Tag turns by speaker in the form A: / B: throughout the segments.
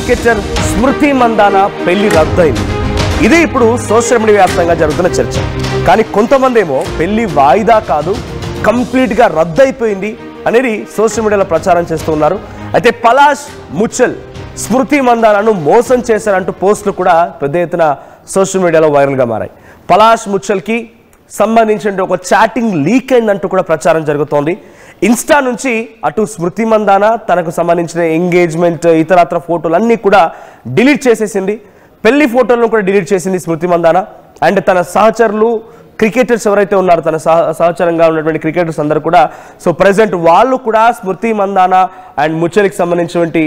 A: Cricketer స్మృతి మందాన పెళ్లి రద్దయింది. ఇది ఇప్పుడు సోషల్ మీడియా వ్యాప్తంగా జరుగుతున్న చర్చ. కానీ కొంతమంది ఏమో పెళ్లి వాయిదా కాదు, కంప్లీట్గా రద్దయిపోయింది అనేది సోషల్ మీడియాలో ప్రచారం చేస్తూ ఉన్నారు. అయితే పలాష్ ముచ్చల్ స్మృతి మందానను మోసం చేశారంటూ పోస్టులు కూడా పెద్ద ఎత్తున సోషల్ మీడియాలో వైరల్గా మారాయి. పలాష్ ముచ్చల్కి సంబంధించిన ఒక చాటింగ్ లీక్ అయిందంటూ కూడా ప్రచారం జరుగుతోంది. ఇన్స్టా నుంచి అటు స్మృతి మందాన తనకు సంబంధించిన ఎంగేజ్మెంట్ ఇతరత్ర ఫోటోలన్నీ కూడా డిలీట్ చేసేసింది. పెళ్లి ఫోటోలను కూడా డిలీట్ చేసింది స్మృతి మందాన. అండ్ తన సహచరులు క్రికెటర్స్ ఎవరైతే ఉన్నారో తన సహచరంగా ఉన్నటువంటి క్రికెటర్స్ అందరూ కూడా సో ప్రజెంట్ వాళ్ళు కూడా స్మృతి మందాన అండ్ ముచ్చల్కి సంబంధించినటువంటి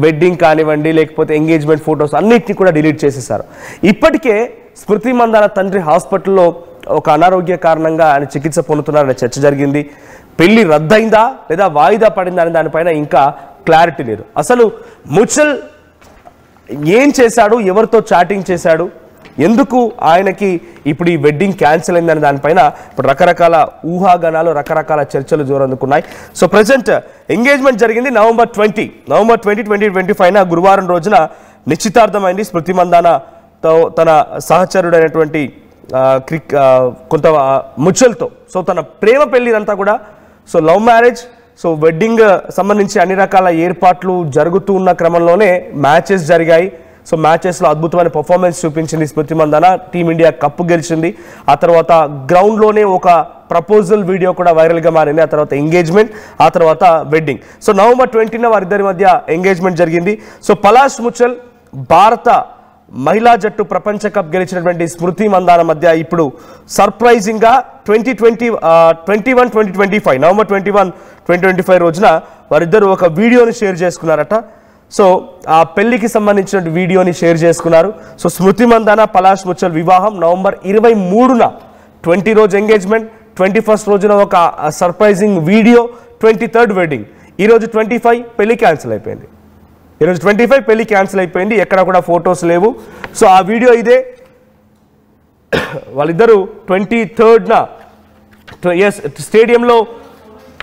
A: వెడ్డింగ్ కానివ్వండి లేకపోతే ఎంగేజ్మెంట్ ఫొటోస్ అన్నిటిని కూడా డిలీట్ చేసేసారు. ఇప్పటికే స్మృతి మందాన తండ్రి హాస్పిటల్లో ఒక అనారోగ్య కారణంగా ఆయన చికిత్స పొందుతున్నారనే చర్చ జరిగింది. పెళ్లి రద్దయిందా లేదా వాయిదా పడిందా అనే దానిపైన ఇంకా క్లారిటీ లేదు. అసలు ముచ్చల్ ఏం చేశాడు, ఎవరితో చాటింగ్ చేశాడు, ఎందుకు ఆయనకి ఇప్పుడు ఈ వెడ్డింగ్ క్యాన్సిల్ అయిందనే దానిపైన ఇప్పుడు రకరకాల ఊహాగానాలు రకరకాల చర్చలు జోరందుకున్నాయి. సో ప్రజెంట్ ఎంగేజ్మెంట్ జరిగింది నవంబర్ 20, 2025 గురువారం రోజున నిశ్చితార్థమైంది. స్మృతి మందానతో తన సహచరుడైనటువంటి కొంత ముచ్చల్తో సో తన ప్రేమ పెళ్లిదంతా కూడా so love marriage. So wedding సంబంధించి అన్ని రకాల ఏర్పాట్లు జరుగుతూ ఉన్న క్రమంలోనే మ్యాచెస్ జరిగాయి. సో మ్యాచెస్లో అద్భుతమైన పర్ఫార్మెన్స్ చూపించింది స్మృతి మందాన. టీమిండియా కప్పు గెలిచింది. ఆ తర్వాత గ్రౌండ్లోనే ఒక ప్రపోజల్ వీడియో కూడా వైరల్గా మారింది. ఆ తర్వాత ఎంగేజ్మెంట్, ఆ తర్వాత వెడ్డింగ్. సో నవంబర్ 20న వారిద్దరి మధ్య ఎంగేజ్మెంట్ జరిగింది. సో పలాష్ ముచ్చల్ భారత మహిళా జట్టు ప్రపంచ కప్ గెలిచినటువంటి స్మృతి మందాన మధ్య ఇప్పుడు సర్ప్రైజింగ్గా 2021-2025 నవంబర్ 21, 2025 రోజున వారిద్దరూ ఒక వీడియోని షేర్ చేసుకున్నారట. సో ఆ పెళ్లికి సంబంధించిన వీడియోని షేర్ చేసుకున్నారు. సో స్మృతి మందాన పలాష్ ముచ్చల్ వివాహం నవంబర్ 23న 20 రోజు ఎంగేజ్మెంట్, 21 రోజున ఒక సర్ప్రైజింగ్ వీడియో, 23rd వెడ్డింగ్. ఈరోజు 25 పెళ్లి క్యాన్సిల్ అయిపోయింది. ఈరోజు 25 పెళ్లి క్యాన్సిల్ అయిపోయింది. ఎక్కడ కూడా ఫొటోస్ లేవు. సో ఆ వీడియో ఇదే. వాళ్ళిద్దరూ 23rd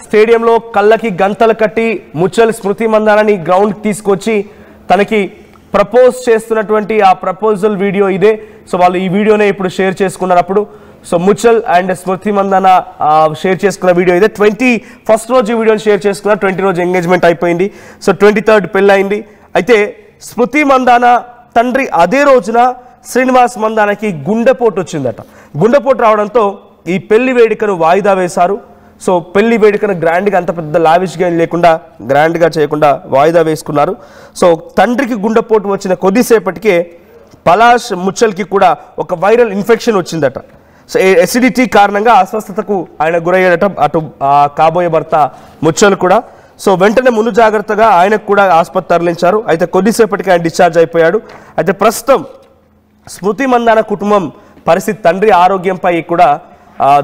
A: స్టేడియంలో కళ్ళకి గంతలు కట్టి ముచ్చల్ స్మృతి మందానని గ్రౌండ్కి తీసుకొచ్చి తనకి ప్రపోజ్ చేస్తున్నటువంటి ఆ ప్రపోజల్ వీడియో ఇదే. సో వాళ్ళు ఈ వీడియోనే ఇప్పుడు షేర్ చేసుకున్నారు. అప్పుడు so Muchhal and Smriti Mandhana share చేసుకున్న వీడియో ఇదే. 21st రోజు ఈ వీడియోని షేర్ చేసుకున్నారు. 20 రోజు ఎంగేజ్మెంట్ అయిపోయింది. సో 23rd పెళ్ళి అయింది. అయితే స్మృతి మందాన తండ్రి అదే రోజున శ్రీనివాస్ మందానకి గుండెపోటు వచ్చిందట. గుండెపోటు రావడంతో ఈ పెళ్లి వేడుకను వాయిదా వేశారు. సో పెళ్లి వేడుకను గ్రాండ్గా అంత పెద్ద లావిష్గా లేకుండా గ్రాండ్గా చేయకుండా వాయిదా వేసుకున్నారు. సో తండ్రికి గుండెపోటు వచ్చిన కొద్దిసేపటికే పలాష్ ముచ్చల్కి కూడా ఒక వైరల్ ఇన్ఫెక్షన్ వచ్చిందట. సో ఎసిడిటీ కారణంగా అస్వస్థతకు ఆయన గురయ్యాడట అటు కాబోయే భర్త ముచ్చల్ కూడా. సో వెంటనే ముందు జాగ్రత్తగా ఆయనకు కూడా ఆసుపత్రి తరలించారు. అయితే కొద్దిసేపటికి ఆయన డిశ్చార్జ్ అయిపోయాడు. అయితే ప్రస్తుతం స్మృతి మందాన కుటుంబం పరిస్థితి తండ్రి ఆరోగ్యంపై కూడా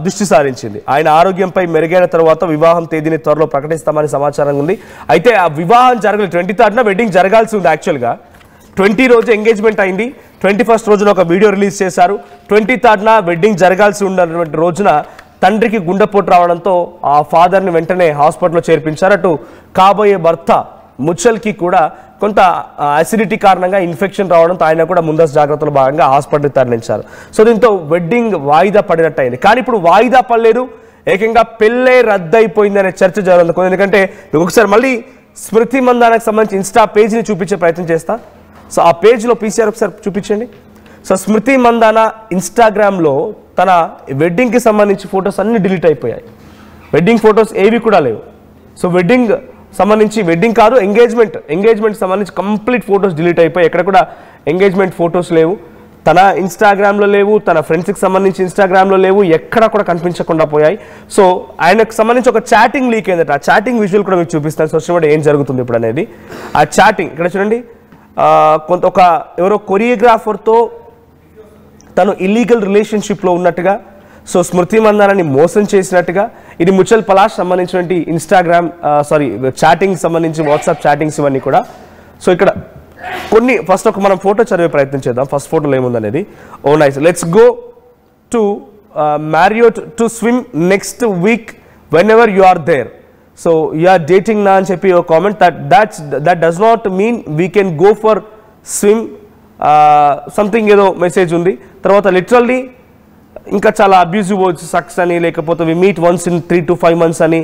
A: దృష్టి సారించింది. ఆయన ఆరోగ్యంపై మెరుగైన తర్వాత వివాహం తేదీని త్వరలో ప్రకటిస్తామని సమాచారం ఉంది. అయితే ఆ వివాహం జరగలేదు. 23rd వెడ్డింగ్ జరగాల్సి ఉంది. యాక్చువల్గా 20 రోజు ఎంగేజ్మెంట్ అయింది. 21st రోజున ఒక వీడియో రిలీజ్ చేశారు. 23rd వెడ్డింగ్ జరగాల్సి ఉన్నటువంటి రోజున తండ్రికి గుండెపోటు రావడంతో ఆ ఫాదర్ని వెంటనే హాస్పిటల్లో చేర్పించారు. అటు కాబోయే భర్త ముచ్చల్కి కూడా కొంత అసిడిటీ కారణంగా ఇన్ఫెక్షన్ రావడంతో ఆయన కూడా ముందస్తు జాగ్రత్తల భాగంగా హాస్పిటల్కి తరలించారు. సో దీంతో వెడ్డింగ్ వాయిదా పడినట్టు అయింది. కానీ ఇప్పుడు వాయిదా పడలేదు, ఏకంగా పెళ్ళే రద్దయిపోయిందనే చర్చ జరుగుతుంది. ఎందుకంటే ఒకసారి మళ్ళీ స్మృతి మందానకు సంబంధించి ఇన్స్టా పేజ్ని చూపించే ప్రయత్నం చేస్తా. సో ఆ పేజ్లో పీసీఆర్ ఒకసారి చూపించండి. సో స్మృతి మందాన ఇన్స్టాగ్రామ్లో తన వెడ్డింగ్కి సంబంధించి ఫొటోస్ అన్నీ డిలీట్ అయిపోయాయి. వెడ్డింగ్ ఫొటోస్ ఏవి కూడా లేవు. సో వెడ్డింగ్ సంబంధించి వెడ్డింగ్ కాదు ఎంగేజ్మెంట్ సంబంధించి కంప్లీట్ ఫొటోస్ డిలీట్ అయిపోయి ఎక్కడ కూడా ఎంగేజ్మెంట్ ఫొటోస్ లేవు. తన ఇన్స్టాగ్రామ్లో లేవు, తన ఫ్రెండ్స్కి సంబంధించి ఇన్స్టాగ్రామ్లో లేవు, ఎక్కడ కూడా కనిపించకుండా పోయాయి. సో ఆయనకు సంబంధించి ఒక చాటింగ్ లీక్ అయిందట. ఆ చాటింగ్ విజువల్ కూడా మీకు చూపిస్తాను సోషల్ మీడియా ఏం జరుగుతుంది ఇప్పుడు అనేది. ఆ చాటింగ్ ఇక్కడ చూడండి. ఒక ఎవరో కొరియోగ్రాఫర్తో తను ఇల్లీగల్ రిలేషన్షిప్లో ఉన్నట్టుగా, సో స్మృతి మందానని మోసం చేసినట్టుగా ఇది ముచ్చల్ పలాష్ సంబంధించినటువంటి ఇన్స్టాగ్రామ్ చాటింగ్ సంబంధించి వాట్సాప్ చాటింగ్స్ ఇవన్నీ కూడా. సో ఇక్కడ కొన్ని ఫస్ట్ ఒక మనం ఫోటో చదివే ప్రయత్నం చేద్దాం. ఫస్ట్ ఫోటోలో ఏముందనేది. Oh nice. Let's go to Marriott to swim next week whenever you are there. So you're dating నా అని చెప్పి ఒక comment. That does not mean we can go for swim something ఏదో మెసేజ్ ఉంది. తర్వాత లిటరల్లీ ఇంకా చాలా అబ్యూజివ్ వర్డ్స్, సక్స్ అని, లేకపోతే we meet once in 3 to 5 months అని.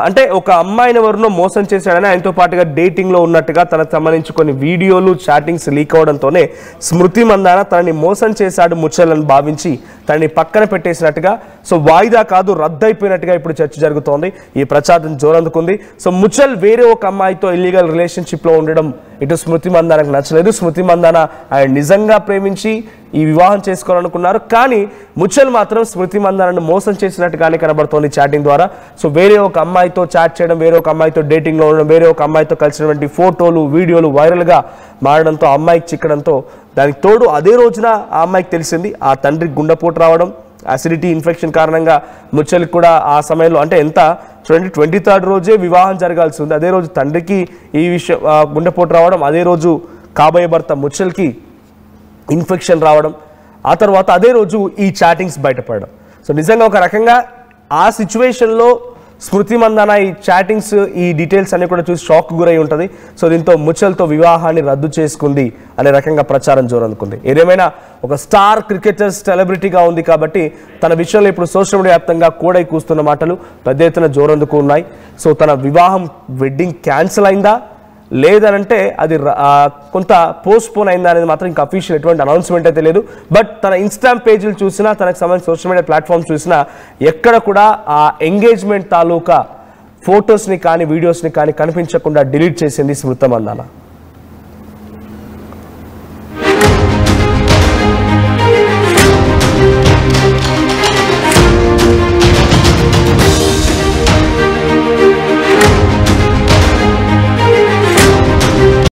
A: అంటే ఒక అమ్మాయిని ఎవరినో మోసం చేశాడని, ఆయనతో పాటుగా డేటింగ్లో ఉన్నట్టుగా తనకు సంబంధించి కొన్ని వీడియోలు, చాటింగ్స్ లీక్ అవడంతోనే స్మృతి మందాన తనని మోసం చేశాడు ముచ్చల్ని భావించి తనని పక్కన పెట్టేసినట్టుగా, సో వాయిదా కాదు రద్దయిపోయినట్టుగా ఇప్పుడు చర్చ జరుగుతోంది. ఈ ప్రచారం జోరందుకుంది. సో ముచ్చల్ వేరే ఒక అమ్మాయితో ఇల్లీగల్ రిలేషన్షిప్లో ఉండడం ఇటు స్మృతి మందానకు నచ్చలేదు. స్మృతి మందాన ఆయన నిజంగా ప్రేమించి ఈ వివాహం చేసుకోవాలనుకున్నారు. కానీ ముచ్చల్ మాత్రం స్మృతి మందానను మోసం చేసినట్టుగానే కనబడుతోంది చాటింగ్ ద్వారా. సో వేరే ఒక అమ్మాయితో చాట్ చేయడం, వేరే ఒక అమ్మాయితో డేటింగ్లో ఉండడం, వేరే ఒక అమ్మాయితో కలిసినటువంటి ఫోటోలు, వీడియోలు వైరల్గా మారడంతో అమ్మాయికి చిక్కడంతో, దానికి తోడు అదే రోజున ఆ అమ్మాయికి తెలిసింది ఆ తండ్రికి గుండెపోటు రావడం, అసిడిటీ ఇన్ఫెక్షన్ కారణంగా ముచ్చల్కి కూడా ఆ సమయంలో, అంటే ఎంత చూడండి 23rd రోజే వివాహం జరగాల్సి ఉంది, అదే రోజు తండ్రికి ఈ విషయం గుండెపోటు రావడం, అదే రోజు కాబోయే భర్త ముచ్చల్కి ఇన్ఫెక్షన్ రావడం, ఆ తర్వాత అదే రోజు ఈ చాటింగ్స్ బయటపడడం. సో నిజంగా ఒక రకంగా ఆ సిచ్యువేషన్లో స్మృతి మందాన ఈ చాటింగ్స్, ఈ డీటెయిల్స్ అన్ని కూడా చూసి షాక్ గురై ఉంటుంది. సో దీంతో ముచ్చల్తో వివాహాన్ని రద్దు చేసుకుంది అనే రకంగా ప్రచారం జోరందుకుంది. ఏదేమైనా ఒక స్టార్ క్రికెటర్ సెలబ్రిటీగా ఉంది కాబట్టి తన విషయంలో ఇప్పుడు సోషల్ మీడియా వ్యాప్తంగా కూడై కూస్తున్న మాటలు పెద్ద ఎత్తున జోరందుకు ఉన్నాయి. సో తన వివాహం, వెడ్డింగ్ క్యాన్సిల్ అయిందా లేదనంటే అది కొంత పోస్ట్పోన్ అయిందా అనేది మాత్రం ఇంకా అఫీషియల్ ఎటువంటి అనౌన్స్మెంట్ అయితే లేదు. బట్ తన ఇన్స్టాగ్రామ్ పేజీలు చూసినా, తనకు సంబంధించిన సోషల్ మీడియా ప్లాట్ఫామ్స్ చూసినా ఎక్కడ కూడా ఆ ఎంగేజ్మెంట్ తాలూకా ఫొటోస్ని కానీ వీడియోస్ని కానీ కనిపించకుండా డిలీట్ చేసింది స్మృతి మందాన.